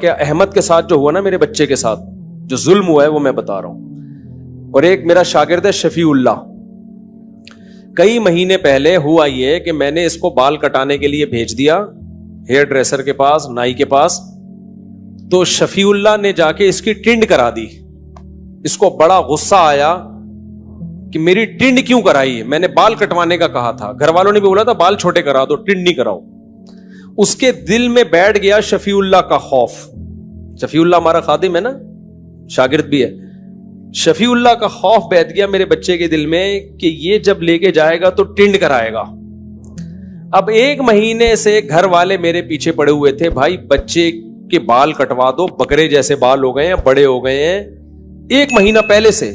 واقعہ احمد کے ساتھ جو ہوا نا، میرے بچے کے ساتھ جو ظلم ہوا ہے وہ میں بتا رہا ہوں. اور ایک میرا شاگرد ہے شفیع اللہ. کئی مہینے پہلے ہوا یہ کہ میں نے اس کو بال کٹانے کے لیے بھیج دیا ہیئر ڈریسر کے پاس، نائی کے پاس. تو شفیع اللہ نے جا کے اس کی ٹنڈ کرا دی. اس کو بڑا غصہ آیا کہ میری ٹنڈ کیوں کرائی. میں نے بال کٹوانے کا کہا تھا، گھر والوں نے بھی بولا تھا بال چھوٹے کرا دو، ٹنڈ نہیں کراؤ. اس کے دل میں بیٹھ گیا شفیع اللہ کا خوف. شفیع اللہ ہمارا خادم ہے نا، شاگرد بھی ہے. شفیع اللہ کا خوف بیٹھ گیا میرے بچے کے دل میں کہ یہ جب لے کے جائے گا تو ٹنڈ کرائے گا. اب 1 مہینے سے گھر والے میرے پیچھے پڑے ہوئے تھے، بھائی بچے کے بال کٹوا دو، بکرے جیسے بال ہو گئے ہیں، بڑے ہو گئے ہیں. 1 مہینہ پہلے سے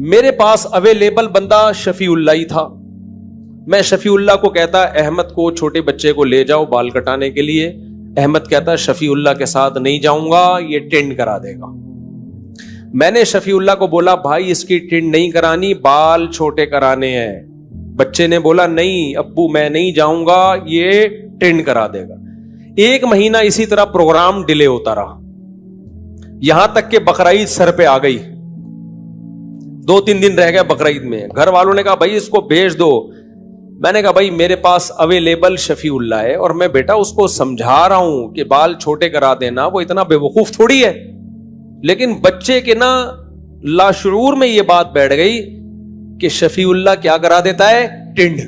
میرے پاس اویلیبل بندہ شفیع اللہ ہی تھا. میں شفیع اللہ کو کہتا احمد کو، چھوٹے بچے کو لے جاؤ بال کٹانے کے لیے. احمد کہتا شفیع اللہ کے ساتھ نہیں جاؤں گا، یہ ٹینڈ کرا دے گا. میں نے شفیع اللہ کو بولا بھائی اس کی ٹینڈ نہیں کرانی، بال چھوٹے کرانے ہیں. بچے نے بولا نہیں ابو میں نہیں جاؤں گا، یہ ٹینڈ کرا دے گا. 1 مہینہ اسی طرح پروگرام ڈیلے ہوتا رہا، یہاں تک کہ بقرعید سر پہ آ گئی. 2-3 دن رہ گئے بقرعید میں. گھر والوں نے کہا بھائی اس کو بھیج دو. میں نے کہا بھائی میرے پاس اویلیبل شفیع اللہ ہے اور میں بیٹا اس کو سمجھا رہا ہوں کہ بال چھوٹے کرا دینا، وہ اتنا بے وقوف تھوڑی ہے. لیکن بچے کے نا لاشعور میں یہ بات بیٹھ گئی کہ شفیع اللہ کیا کرا دیتا ہے، ٹنڈ.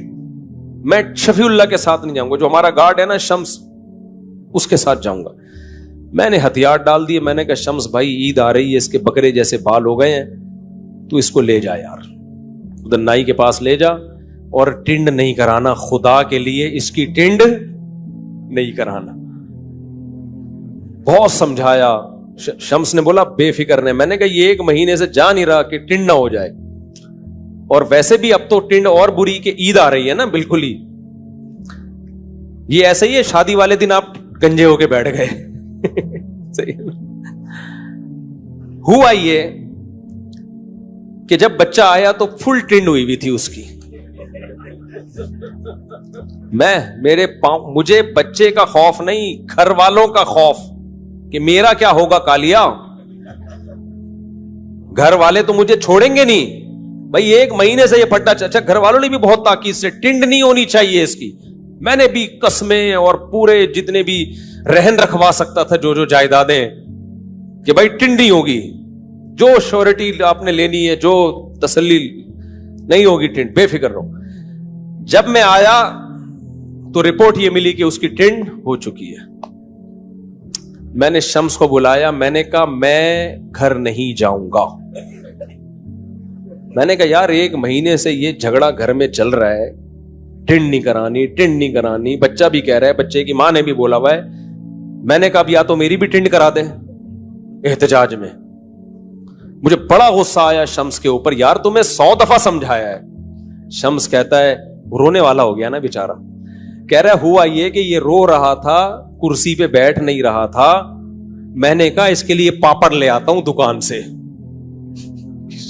میں شفیع اللہ کے ساتھ نہیں جاؤں گا، جو ہمارا گارڈ ہے نا شمس، اس کے ساتھ جاؤں گا. میں نے ہتھیار ڈال دیے. میں نے کہا شمس بھائی عید آ رہی ہے، اس کے بکرے جیسے بال ہو گئے ہیں، تو اس کو لے جا یار، ادھر نائی کے پاس لے جا، اور ٹنڈ نہیں کرانا، خدا کے لیے اس کی ٹنڈ نہیں کرانا. بہت سمجھایا. شمس نے بولا بے فکر نے. میں نے کہا یہ 1 مہینے سے جا نہیں رہا کہ ٹنڈ نہ ہو جائے، اور ویسے بھی اب تو ٹنڈ اور بری کہ عید آ رہی ہے نا. بالکل ہی یہ ایسا ہی ہے، شادی والے دن آپ گنجے ہو کے بیٹھ گئے. ہوا یہ کہ جب بچہ آیا تو فل ٹرینڈ ہوئی ہوئی تھی اس کی. مجھے بچے کا خوف نہیں، گھر والوں کا خوف کہ میرا کیا ہوگا کالیا. گھر والے تو مجھے چھوڑیں گے نہیں بھائی. 1 مہینے سے یہ پھٹا. اچھا گھر والوں نے بھی بہت تاکید سے ٹنڈ نہیں ہونی چاہیے اس کی. میں نے بھی قسمیں اور پورے جتنے بھی رہن رکھوا سکتا تھا جو جائیدادیں کہ بھائی ٹنڈ نہیں ہوگی، جو شورٹی آپ نے لینی ہے، جو تسلی نہیں ہوگی ٹنڈ، بے فکر رہو. جب میں آیا تو رپورٹ یہ ملی کہ اس کی ٹنڈ ہو چکی ہے. میں نے شمس کو بلایا. میں نے کہا میں گھر نہیں جاؤں گا. میں نے کہا یار 1 مہینے سے یہ جھگڑا گھر میں چل رہا ہے، ٹنڈ نہیں کرانی، ٹنڈ نہیں کرانی. بچہ بھی کہہ رہا ہے، بچے کی ماں نے بھی بولا ہوا ہے. میں نے کہا یا تو میری بھی ٹنڈ کرا دے احتجاج میں. مجھے بڑا غصہ آیا شمس کے اوپر. یار تمہیں 100 دفعہ سمجھایا ہے. شمس کہتا ہے، رونے والا ہو گیا نا بیچارہ. کہہ رہا ہوا یہ کہ یہ رو رہا تھا، کرسی پہ بیٹھ نہیں رہا تھا. میں نے کہا اس کے لیے پاپڑ لے آتا ہوں دکان سے.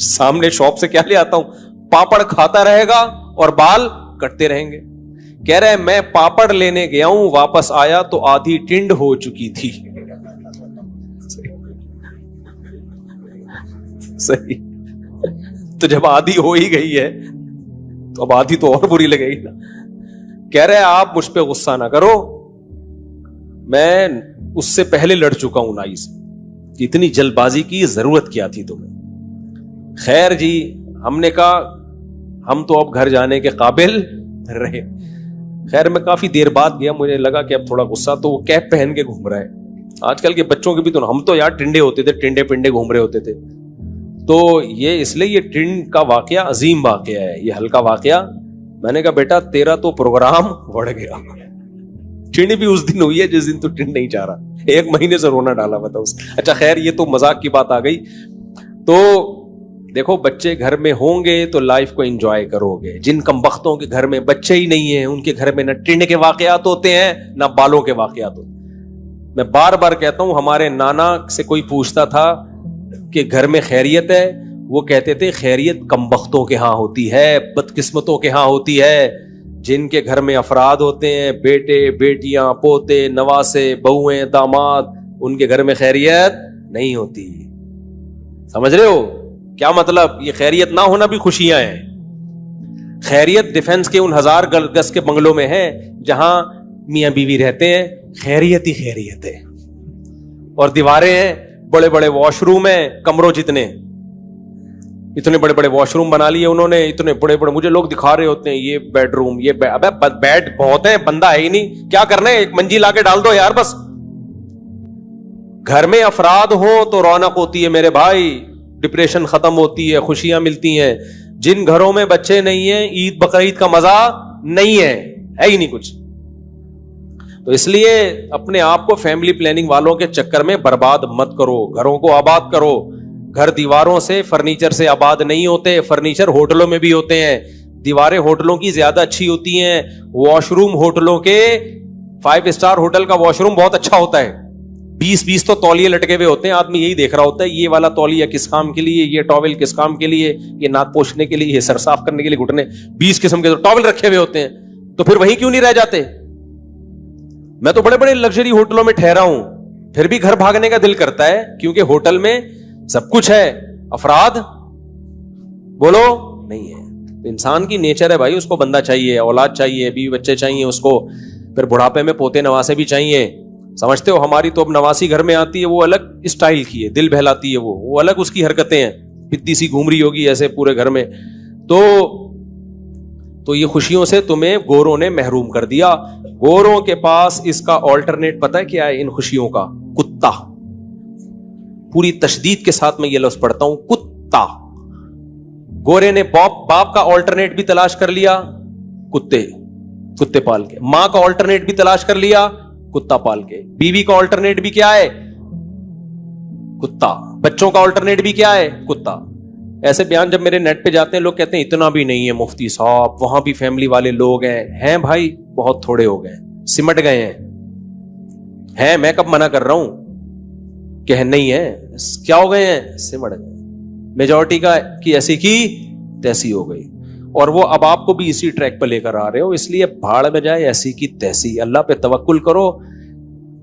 سامنے شاپ سے کیا لے آتا ہوں، پاپڑ کھاتا رہے گا اور بال کٹتے رہیں گے. کہہ رہے میں پاپڑ لینے گیا ہوں، واپس آیا تو آدھی ٹنڈ ہو چکی تھی. صحیح. تو جب آدھی ہو ہی گئی ہے تو اب آدھی تو اور بری لگے گی نا. کہہ رہے آپ مجھ پہ غصہ نہ کرو، میں اس سے پہلے لڑ چکا ہوں نائی سے. اتنی جلد بازی کی ضرورت کیا تھی تمہیں. خیر جی، ہم نے کہا ہم تو اب گھر جانے کے قابل رہے. خیر میں کافی دیر بعد گیا، مجھے لگا کہ اب تھوڑا غصہ، تو وہ کیپ پہن کے گھوم رہا ہے. آج کل کے بچوں کے بھی تو، ہم تو یار ٹنڈے ہوتے تھے، ٹنڈے پنڈے گھوم رہے ہوتے تھے. تو یہ اس لیے یہ ٹنڈ کا واقعہ عظیم واقعہ ہے، یہ ہلکا واقعہ. میں نے کہا بیٹا تیرا تو پروگرام بڑھ گیا. ٹنڈ بھی اس دن ہوئی ہے جس دن تو ٹنڈ نہیں چاہ رہا. 1 مہینے سے رونا ڈالا ہوا تھا اس. اچھا خیر یہ تو مذاق کی بات آ گئی. تو دیکھو بچے گھر میں ہوں گے تو لائف کو انجوائے کرو گے. جن کم بختوں کے گھر میں بچے ہی نہیں ہیں، ان کے گھر میں نہ ٹنڈ کے واقعات ہوتے ہیں نہ بالوں کے واقعات ہوتے ہیں. میں بار بار کہتا ہوں، ہمارے نانا سے کوئی پوچھتا تھا کہ گھر میں خیریت ہے، وہ کہتے تھے خیریت کم بختوں کے ہاں ہوتی ہے، بدقسمتوں کے ہاں ہوتی ہے. جن کے گھر میں افراد ہوتے ہیں، بیٹے بیٹیاں پوتے نواسے بہویں داماد، ان کے گھر میں خیریت نہیں ہوتی. سمجھ رہے ہو کیا مطلب؟ یہ خیریت نہ ہونا بھی خوشیاں ہیں. خیریت ڈیفنس کے ان 1000 گز کے بنگلوں میں ہے جہاں میاں بیوی رہتے ہیں, خیریت ہی خیریت ہے. اور دیواریں ہیں, بڑے بڑے واش روم ہیں, کمروں جتنے, اتنے بڑے بڑے واش روم بنا لیے انہوں نے, اتنے بڑے بڑے. مجھے لوگ دکھا رہے ہوتے ہیں یہ بیڈ روم, یہ ابے بیڈ بہت ہیں, بندہ ہے ہی نہیں, کیا کرنا ہے, ایک منجی لا کے ڈال دو یار بس. گھر میں افراد ہوں تو رونق ہوتی ہے میرے بھائی, ڈپریشن ختم ہوتی ہے, خوشیاں ملتی ہیں. جن گھروں میں بچے نہیں ہیں, عید بقرعید کا مزہ نہیں ہے ہی نہیں کچھ. تو اس لیے اپنے آپ کو فیملی پلاننگ والوں کے چکر میں برباد مت کرو, گھروں کو آباد کرو. گھر دیواروں سے, فرنیچر سے آباد نہیں ہوتے. فرنیچر ہوٹلوں میں بھی ہوتے ہیں, دیواریں ہوٹلوں کی زیادہ اچھی ہوتی ہیں. واش روم ہوٹلوں کے, 5 اسٹار ہوٹل کا واش روم بہت اچھا ہوتا ہے. 20 تو تولیے لٹکے ہوئے ہوتے ہیں, آدمی یہی دیکھ رہا ہوتا ہے یہ والا تولیہ کس کام کے لیے, یہ ٹاول کس کام کے لیے, یہ ناک پوچھنے کے لیے, یہ سر صاف کرنے کے لیے, گھٹنے. 20 قسم کے ٹاول رکھے ہوئے ہوتے ہیں. تو پھر وہیں کیوں نہیں رہ جاتے؟ میں تو بڑے بڑے لگژری ہوٹلوں میں ٹھہرا ہوں, پھر بھی گھر بھاگنے کا دل کرتا ہے, کیونکہ ہوٹل میں سب کچھ ہے, افراد بولو نہیں ہے. انسان کی نیچر ہے بھائی, اس کو بندہ چاہیے, اولاد چاہیے, بیوی بچے چاہیے اس کو, پھر بڑھاپے میں پوتے نواسے بھی چاہیے. سمجھتے ہو ہماری تو اب نواسی گھر میں آتی ہے, وہ الگ اسٹائل کی ہے, دل بہلاتی ہے, وہ الگ اس کی حرکتیں ہیں, پتی سی گھوم رہی ہوگی ایسے پورے گھر میں. تو یہ خوشیوں سے تمہیں گوروں نے محروم کر دیا. گوروں کے پاس اس کا آلٹرنیٹ پتہ ہے کیا ہے ان خوشیوں کا؟ کتا. پوری تشدید کے ساتھ میں یہ لفظ پڑھتا ہوں, کتا. گورے نے باپ کا آلٹرنیٹ بھی تلاش کر لیا, کتے پال کے. ماں کا آلٹرنیٹ بھی تلاش کر لیا, کتا پال کے. بیوی کا آلٹرنیٹ بھی کیا ہے؟ کتا. بچوں کا آلٹرنیٹ بھی کیا ہے؟ کتا. ایسے بیان جب میرے نیٹ پہ جاتے ہیں لوگ کہتے ہیں اتنا بھی نہیں ہے مفتی صاحب, وہاں بھی فیملی والے لوگ ہیں بھائی, بہت تھوڑے ہو گئے, سمٹ گئے ہیں. میں کب منع کر رہا ہوں کہ نہیں ہے, کیا ہو گئے ہیں؟ سمٹ گئے. میجورٹی کی ایسی کی تیسی ہو گئی, اور وہ اب آپ کو بھی اسی ٹریک پہ لے کر آ رہے ہو. اس لیے بھاڑ میں جائے ایسی کی تیسی, اللہ پہ توکل کرو.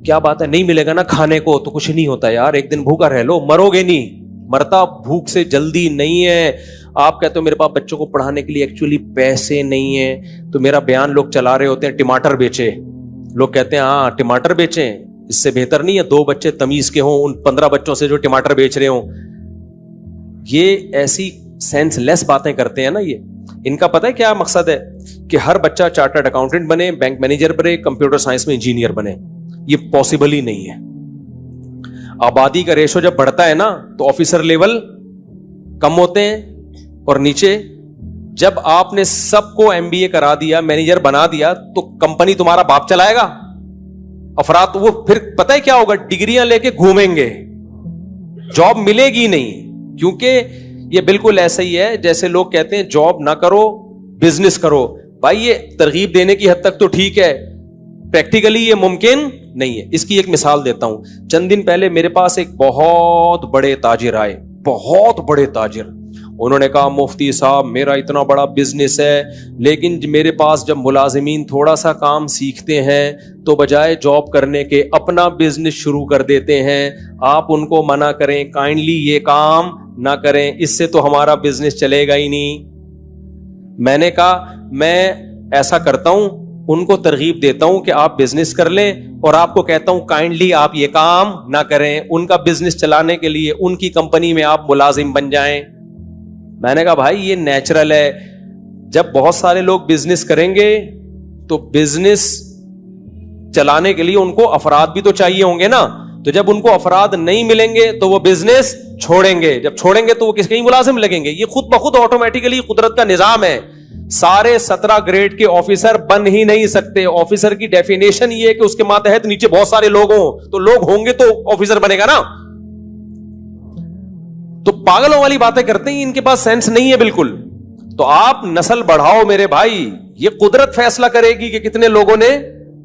کیا بات ہے, نہیں ملے گا نا کھانے کو تو کچھ نہیں ہوتا یار, ایک دن بھوکا رہ لو, مرو گے نہیں. مرتا بھوک سے جلدی نہیں ہے. آپ کہتے ہو میرے پاس بچوں کو پڑھانے کے لیے ایکچولی پیسے نہیں ہیں, تو میرا بیان لوگ چلا رہے ہوتے ہیں ٹماٹر بیچے. لوگ کہتے ہیں ہاں ٹماٹر بیچیں, اس سے بہتر نہیں ہے 2 بچے تمیز کے ہوں ان 15 بچوں سے جو ٹماٹر بیچ رہے ہوں. یہ ایسی سینس لیس باتیں کرتے ہیں نا. یہ ان کا پتہ ہے کیا مقصد ہے؟ کہ ہر بچہ چارٹرڈ اکاؤنٹنٹ بنے, بینک مینیجر بنے, کمپیوٹر سائنس میں انجینئر بنے. یہ پاسبل ہی نہیں ہے. آبادی کا ریشو جب بڑھتا ہے نا تو آفیسر لیول کم ہوتے ہیں, اور نیچے جب آپ نے سب کو MBA کرا دیا, مینیجر بنا دیا, تو کمپنی تمہارا باپ چلائے گا. افراد وہ پھر پتہ ہے کیا ہوگا, ڈگریاں لے کے گھومیں گے, جاب ملے گی نہیں. کیونکہ یہ بالکل ایسا ہی ہے جیسے لوگ کہتے ہیں جاب نہ کرو بزنس کرو. بھائی یہ ترغیب دینے کی حد تک تو ٹھیک ہے, پریکٹیکلی یہ ممکن نہیں ہے. اس کی ایک مثال دیتا ہوں. چند دن پہلے میرے پاس ایک بہت بڑے تاجر آئے, بہت بڑے تاجر. انہوں نے کہا مفتی صاحب میرا اتنا بڑا بزنس ہے, لیکن میرے پاس جب ملازمین تھوڑا سا کام سیکھتے ہیں تو بجائے جاب کرنے کے اپنا بزنس شروع کر دیتے ہیں. آپ ان کو منع کریں کائنڈلی یہ کام نہ کریں, اس سے تو ہمارا بزنس چلے گا ہی نہیں. میں نے کہا میں ایسا کرتا ہوں, ان کو ترغیب دیتا ہوں کہ آپ بزنس کر لیں, اور آپ کو کہتا ہوں کائنڈلی آپ یہ کام نہ کریں. ان کا بزنس چلانے کے لیے ان کی کمپنی میں آپ ملازم بن جائیں. میں نے کہا بھائی یہ نیچرل ہے, جب بہت سارے لوگ بزنس کریں گے تو بزنس چلانے کے لیے ان کو افراد بھی تو چاہیے ہوں گے نا. تو جب ان کو افراد نہیں ملیں گے تو وہ بزنس چھوڑیں گے, جب چھوڑیں گے تو وہ کس کہیں ملازم لگیں گے. یہ خود بخود آٹومیٹیکلی قدرت کا نظام ہے. سارے 17 گریڈ کے آفیسر بن ہی نہیں سکتے. آفیسر کی ڈیفینیشن یہ ہے کہ اس کے ماتحت نیچے بہت سارے لوگ ہوں, تو لوگ ہوں گے تو آفیسر بنے گا نا. تو پاگلوں والی باتیں کرتے ہیں, ان کے پاس سینس نہیں ہے بالکل. تو آپ نسل بڑھاؤ میرے بھائی, یہ قدرت فیصلہ کرے گی کہ کتنے لوگوں نے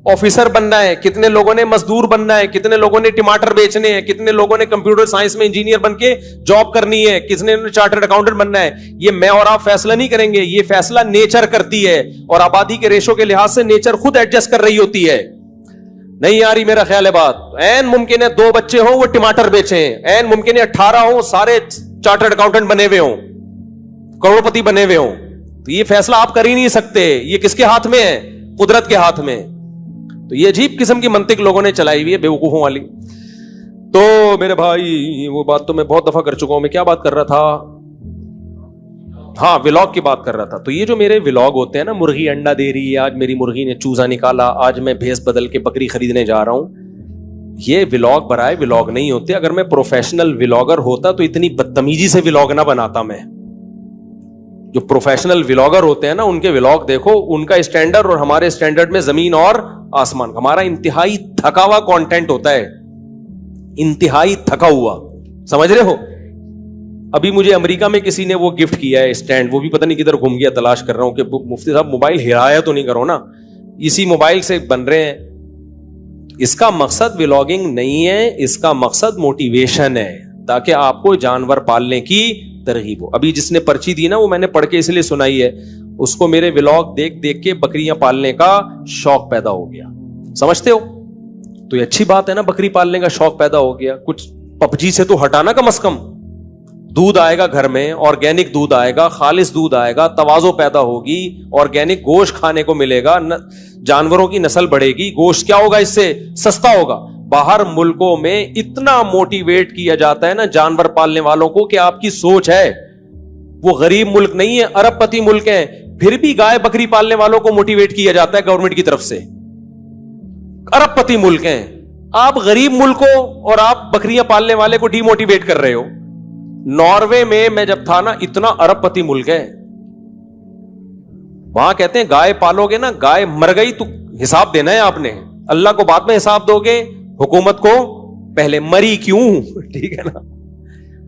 آفیسر بننا ہے, کتنے لوگوں نے مزدور بننا ہے, کتنے لوگوں نے ٹماٹر بیچنے ہیں, کتنے لوگوں نے کمپیوٹر سائنس میں انجینئر بن کے جاب کرنی ہے, کتنے نے چارٹرڈ اکاؤنٹنٹ بننا ہے. یہ میں اور آپ فیصلہ نہیں کریں گے, یہ فیصلہ نیچر کرتی ہے, اور آبادی کے ریشو کے لحاظ سے نیچر خود ایڈجسٹ کر رہی ہوتی ہے. نہیں آ رہی میرا خیال ہے بات. این ممکن ہے 2 بچے ہوں وہ ٹماٹر بیچیں, این ممکن ہے 18 ہوں سارے چارٹرڈ اکاؤنٹنٹ بنے ہوئے ہوں, کروڑ پتی بنے ہوئے ہوں. تو یہ فیصلہ آپ کر ہی نہیں سکتے, یہ کس کے ہاتھ میں ہے؟ قدرت کے ہاتھ میں. تو یہ عجیب قسم کی منطق لوگوں نے چلائی ہوئی ہے بیوقوفوں والی. تو میرے بھائی وہ بات تو میں بہت دفعہ کر چکا ہوں. میں کیا بات کر رہا تھا؟ ہاں ولاگ کی بات کر رہا تھا. تو یہ جو میرے ولاگ ہوتے ہیں نا, مرغی انڈا دے رہی ہے, آج میری مرغی نے چوزا نکالا, آج میں بھینس بدل کے بکری خریدنے جا رہا ہوں, یہ ولاگ برائے ولاگ نہیں ہوتے. اگر میں پروفیشنل ولاگر ہوتا تو اتنی بدتمیزی سے ولاگ نہ بناتا. میں جو پروفیشنل ولاگر ہوتے ہیں نا ان کے ولاگ دیکھو, ان کا اسٹینڈرڈ اور ہمارے اسٹینڈرڈ میں زمین اور آسمان. ہمارا انتہائی تھکا ہوا کانٹینٹ ہوتا ہے, انتہائی تھکا ہوا, سمجھ رہے ہو. ابھی مجھے امریکہ میں کسی نے وہ گفٹ کیا ہے اسٹینڈ, وہ بھی پتہ نہیں کدھر گھوم گیا, تلاش کر رہا ہوں کہ مفتی صاحب موبائل ہرایا تو نہیں کرو نا, اسی موبائل سے بن رہے ہیں. اس کا مقصد ولاگنگ نہیں ہے, اس کا مقصد موٹیویشن ہے, تاکہ آپ کو جانور پالنے کی ترغیب ہو. ابھی جس نے پرچی دی نا وہ میں نے پڑھ کے اس لیے سنائی ہے, اس کو میرے ولاگ دیکھ دیکھ کے بکریاں پالنے کا شوق پیدا ہو گیا. سمجھتے ہو؟ تو یہ اچھی بات ہے نا, بکری پالنے کا شوق پیدا ہو گیا. کچھ پبجی سے تو ہٹانا کم از کم. دودھ آئے گا گھر میں, آرگینک دودھ آئے گا, خالص دودھ آئے گا, توازو پیدا ہوگی, آرگینک گوشت کھانے کو ملے گا, جانوروں کی نسل بڑھے گی, گوشت کیا ہوگا اس سے؟ سستا ہوگا. باہر ملکوں میں اتنا موٹیویٹ کیا جاتا ہے نا جانور پالنے والوں کو کہ آپ کی سوچ ہے, وہ غریب ملک نہیں ہے, ارب پتی ملک ہیں, پھر بھی گائے بکری پالنے والوں کو موٹیویٹ کیا جاتا ہے گورنمنٹ کی طرف سے. ارب پتی ملک ہیں, آپ غریب ملک ہو اور آپ بکریاں پالنے والے کو ڈی موٹیویٹ کر رہے ہو. ناروے میں جب تھا نا, اتنا ارب پتی ملک ہے, وہاں کہتے ہیں گائے پالو گے نا, گائے مر گئی تو حساب دینا ہے آپ نے, اللہ کو بعد میں حساب دو گے, حکومت کو پہلے. مری کیوں؟ ٹھیک ہے نا.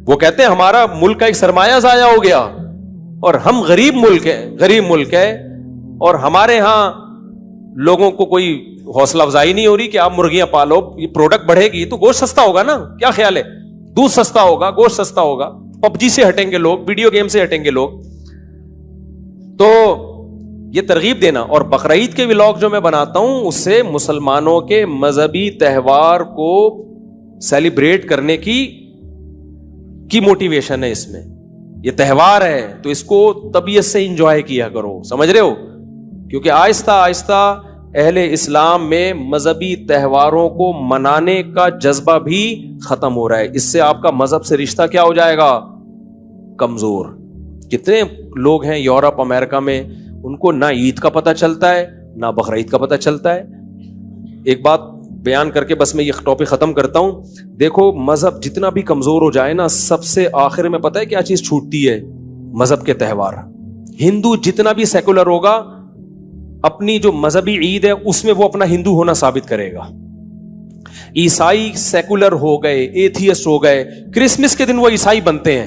وہ کہتے ہیں ہمارا ملک کا ایک سرمایہ ضائع ہو گیا, اور ہم غریب ملک ہے, اور ہمارے ہاں لوگوں کو کوئی حوصلہ افزائی نہیں ہو رہی کہ آپ مرغیاں پالو, یہ پروڈکٹ بڑھے گی تو گوشت سستا ہوگا نا. کیا خیال ہے؟ دودھ سستا ہوگا, گوشت سستا ہوگا. پبجی سے ہٹیں گے لوگ, ویڈیو گیم سے ہٹیں گے لوگ. تو یہ ترغیب دینا. اور بقرعید کے ولاگ جو میں بناتا ہوں اس سے مسلمانوں کے مذہبی تہوار کو سیلیبریٹ کرنے کی موٹیویشن ہے. اس میں یہ تہوار ہے تو اس کو طبیعت سے انجوائے کیا کرو, سمجھ رہے ہو. کیونکہ آہستہ آہستہ اہل اسلام میں مذہبی تہواروں کو منانے کا جذبہ بھی ختم ہو رہا ہے. اس سے آپ کا مذہب سے رشتہ کیا ہو جائے گا؟ کمزور. کتنے لوگ ہیں یورپ امریکہ میں, ان کو نہ عید کا پتہ چلتا ہے نہ بقرعید کا پتہ چلتا ہے. ایک بات بیان کر کے بس میں یہ ٹاپک ختم کرتا ہوں. دیکھو مذہب جتنا بھی کمزور ہو جائے نا, سب سے آخر میں پتہ ہے کیا چیز چھوٹتی ہے؟ مذہب کے تہوار. ہندو جتنا بھی سیکولر ہوگا, اپنی جو مذہبی عید ہے اس میں وہ اپنا ہندو ہونا ثابت کرے گا. عیسائی سیکولر ہو گئے, ایتھیسٹ ہو گئے, کرسمس کے دن وہ عیسائی بنتے ہیں.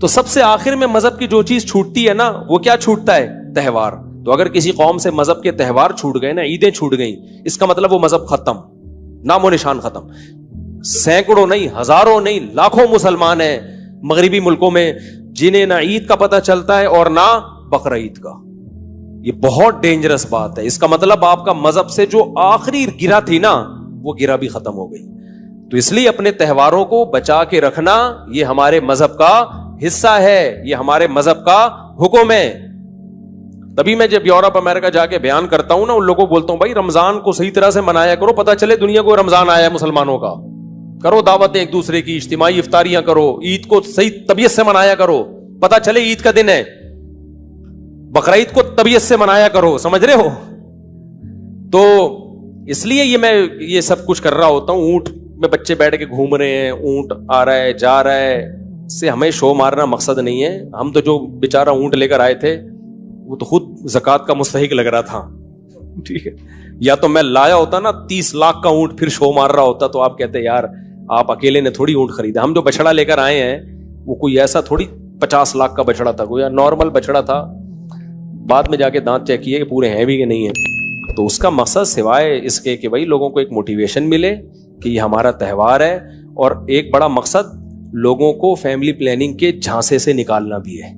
تو سب سے آخر میں مذہب کی جو چیز چھوٹتی ہے نا, وہ کیا چھوٹتا ہے؟ تہوار. تو اگر کسی قوم سے مذہب کے تہوار چھوٹ گئے نا, عیدیں چھوٹ گئیں, اس کا مطلب وہ مذہب ختم, نام و نشان ختم. سینکڑوں نہیں, ہزاروں نہیں, لاکھوں مسلمان ہیں مغربی ملکوں میں جنہیں نہ عید کا پتہ چلتا ہے اور نہ بقرعید کا. یہ بہت ڈینجرس بات ہے. اس کا مطلب آپ کا مذہب سے جو آخری گرہ تھی نا, وہ گرہ بھی ختم ہو گئی. تو اس لیے اپنے تہواروں کو بچا کے رکھنا یہ ہمارے مذہب کا حصہ ہے, یہ ہمارے مذہب کا حکم ہے. تبھی میں جب یورپ امریکہ جا کے بیان کرتا ہوں نا, ان لوگوں کو بولتا ہوں بھائی رمضان کو صحیح طرح سے منایا کرو, پتہ چلے دنیا کو رمضان آیا ہے مسلمانوں کا. کرو دعوتیں ایک دوسرے کی, اجتماعی افطاریاں کرو, عید کو صحیح طبیعت سے منایا کرو, پتہ چلے عید کا دن ہے. بقرعید کو طبیعت سے منایا کرو, سمجھ رہے ہو. تو اس لیے میں یہ سب کچھ کر رہا ہوتا ہوں. اونٹ میں بچے بیٹھ کے گھوم رہے ہیں, اونٹ آ رہا ہے جا رہا ہے, اس سے ہمیں شو مارنا مقصد نہیں ہے. ہم تو جو بیچارہ اونٹ لے کر آئے تھے وہ تو خود زکوٰۃ کا مستحق لگ رہا تھا, ٹھیک ہے. یا تو میں لایا ہوتا نا 30 لاکھ کا اونٹ, پھر شو مار رہا ہوتا, تو آپ کہتے یار آپ اکیلے نے تھوڑی اونٹ خریدا. ہم جو بچڑا لے کر آئے ہیں وہ کوئی ایسا تھوڑی 50 لاکھ کا بچڑا تھا, کوئی نارمل بچڑا تھا. بعد میں جا کے دانت چیک کیے کہ پورے ہیں بھی کہ نہیں ہیں. تو اس کا مقصد سوائے اس کے کہ بھائی لوگوں کو ایک موٹیویشن ملے کہ یہ ہمارا تہوار ہے, اور ایک بڑا مقصد لوگوں کو فیملی پلاننگ کے جھانسے سے نکالنا بھی ہے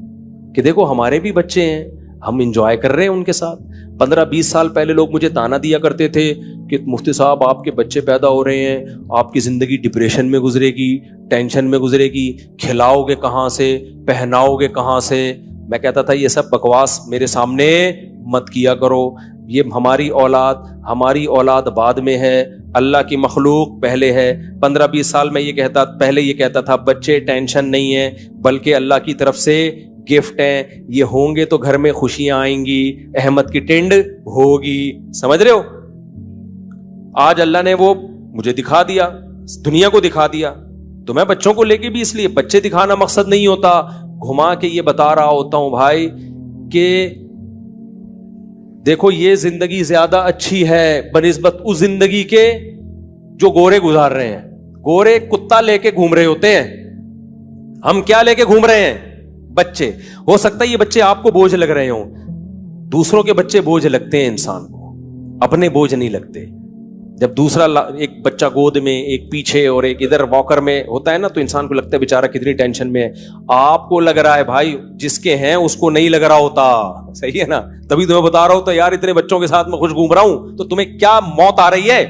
کہ دیکھو ہمارے بھی بچے ہیں, ہم انجوائے کر رہے ہیں ان کے ساتھ. 15-20 سال پہلے لوگ مجھے تانا دیا کرتے تھے کہ مفتی صاحب آپ کے بچے پیدا ہو رہے ہیں, آپ کی زندگی ڈپریشن میں گزرے گی, ٹینشن میں گزرے گی, کھلاؤ گے کہاں سے, پہناؤ گے کہاں سے. میں کہتا تھا یہ سب بکواس میرے سامنے مت کیا کرو, یہ ہماری اولاد بعد میں ہے, اللہ کی مخلوق پہلے ہے. 15-20 سال میں پہلے یہ کہتا تھا بچے ٹینشن نہیں ہے بلکہ اللہ کی طرف سے گفٹ ہیں, یہ ہوں گے تو گھر میں خوشیاں آئیں گی, احمد کی ٹنڈ ہوگی. سمجھ رہے ہو؟ آج اللہ نے وہ مجھے دکھا دیا, دنیا کو دکھا دیا. تو میں بچوں کو لے کے بھی اس لیے, بچے دکھانا مقصد نہیں ہوتا, گھما کے یہ بتا رہا ہوتا ہوں بھائی کہ دیکھو یہ زندگی زیادہ اچھی ہے بنسبت اس زندگی کے جو گورے گزار رہے ہیں. گورے کتا لے کے گھوم رہے ہوتے ہیں, ہم کیا لے کے گھوم رہے ہیں؟ بچے. ہو سکتا ہے یہ بچے آپ کو بوجھ لگ رہے ہوں, دوسروں کے بچے بوجھ لگتے ہیں انسان کو, اپنے بوجھ نہیں لگتے. جب دوسرا ایک بچہ گود میں, ایک پیچھے اور ایک ادھر واکر میں ہوتا ہے نا, تو انسان کو لگتا ہے بیچارہ کتنی ٹینشن میں ہے. آپ کو لگ رہا ہے بھائی, جس کے ہیں اس کو نہیں لگ رہا ہوتا. صحیح ہے نا؟ تبھی تمہیں بتا رہا ہوں تو یار اتنے بچوں کے ساتھ میں خوش گھوم رہا ہوں, تو تمہیں کیا موت آ رہی ہے؟